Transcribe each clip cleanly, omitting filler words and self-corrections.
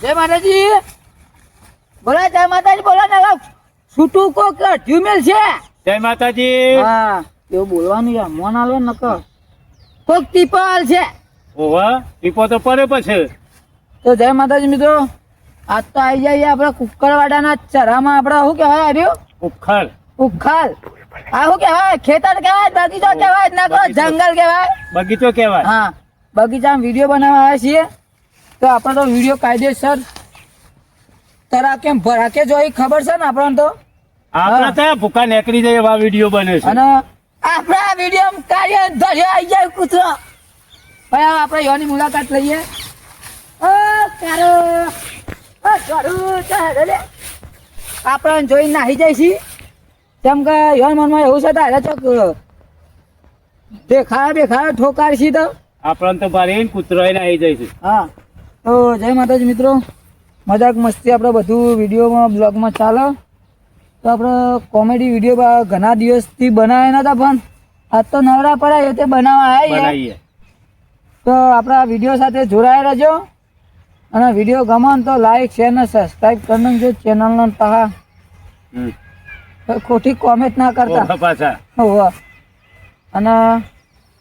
જય માતાજી. બોલા જય માતાજી. બોલા ને છૂટું કોક ટ્યુમેલ છે. જય માતાજી. હા એવું બોલવાનું યાર. મોન આલો નકર કોક ટીપાલ છે. ઓવા ટીપો તો પડે પછી. તો જય માતાજી મિત્રો. આજ તો આવી જાય આપડે કુકરવાડાના ચરામાં. આપડે શું કહેવાય આવ્યું? ઉખર. ઉખાલ. આ શું કહેવાય? ખેતર કહેવાય, બગીચો કહેવાય, ના કહો જંગલ કહેવાય? બગીચો કહેવાય. હા, બગીચામાં વિડીયો બનાવવા આવ્યા છીએ. તો આપણે તો વિડીયો કાયદેસર તરાકે ભરાકે જોઈ ખબર છે ને આપણને તો. આપણા ત્યાં ભૂકા નીકળી જાય એવા વિડીયો બને છે. અને આપણા વિડીયો કાર્ય ધર્યો આવી જાય કૂતરો. ભાઈ આપણે યોની મુલાકાત લઈએ. આપણે જોઈ નાહી જાય છે. કેમ કે યોન મનમાં એવું છે તારે ચોક દેખાય ઠોકાર છે તો આપણને તો ભારે કૂતરો આવી જાય છે. હા. તો જય માતાજી મિત્રો. મજાક મસ્તી આપણે બધું વિડીયોમાં બ્લોગમાં ચાલે. તો આપણે કોમેડી વિડીયો ઘણા દિવસથી બનાવ્યા નતા, પણ આજ તો નવરા પડાય તે બનાવવા આવ્યા. તો આપણા વિડીયો સાથે જોડાયા રહેજો. અને વિડીયો ગમે તો લાઈક શેર ને સબસ્ક્રાઈબ કરી નાખજો ચેનલને. પહા ખોટી કોમેન્ટ ના કરતા પાછા. અને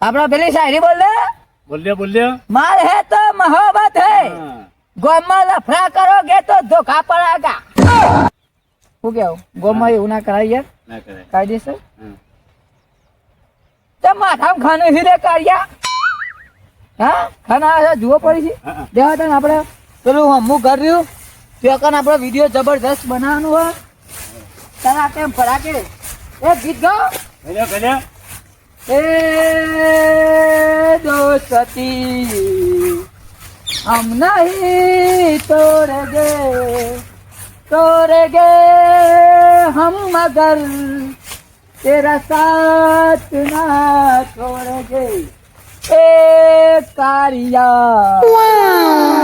આપડા પેલી શાયરી બોલ્યો માલ હે તો મોહબ્બત હે, ગોમાં લફડા કરોગે તો ધોખા પડાગા. શું કેવું? ગોમાં એવું ના કરાય યાર. ના કરાય. કાયદેસર તો માથામાં ખાને ફીરે કાઢ્યા. હા ખાના જુઓ પડી છે. દેવા તને આપણે પેલું હમું ઘર રહ્યું ત્યાં કને આપણે વિડીયો જબરદસ્ત બનાવવાનું હોય. તારા કેમ ફરાકે એ ગીત ગાઓ. ए दोस्ती हम नहीं तोड़ेंगे हम मगर तेरा साथ ना छोड़ेंगे. ए कारिया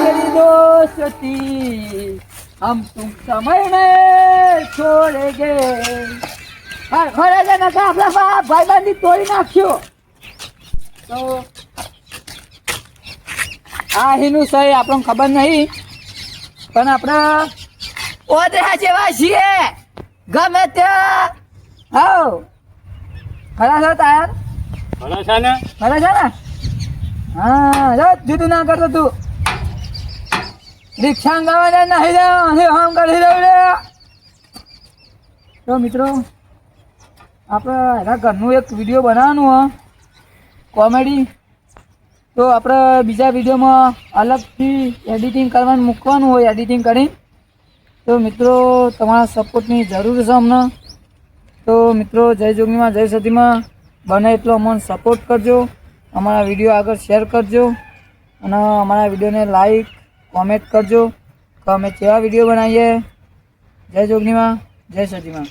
मेरी दोस्ती हम तुम समय में छोड़ेंगे. ભાઈબંધી તોડી નાખ્યો. તો આ એનું સહી આપણને ખબર નહીં, પણ આપણે ઓદરા જેવા છીએ ગમે ત્યાં. હાવ ખરા છો તાર? ખરા છે ને? હા જુદું ના કરતો તું. રિક્ષા ગાવા નહીં આમ કરી રહ્યું. તો મિત્રો આપણે એના ઘરનું એક વિડીયો બનાવવાનું હોય કોમેડી. તો આપણે બીજા વિડીયોમાં અલગથી એડિટિંગ કરવાનું મૂકવાનું હોય, એડિટિંગ કરી. તો મિત્રો તમારા સપોર્ટની જરૂર છે અમને. તો મિત્રો જય જોગીમાં જય સતીમાં બને એટલો અમને સપોર્ટ કરજો. અમારા વિડીયો આગળ શેર કરજો અને અમારા વિડીયોને લાઈક કોમેન્ટ કરજો કે અમે કેવા વિડીયો બનાવીએ. જય જોગીમાં જય સતીમાં.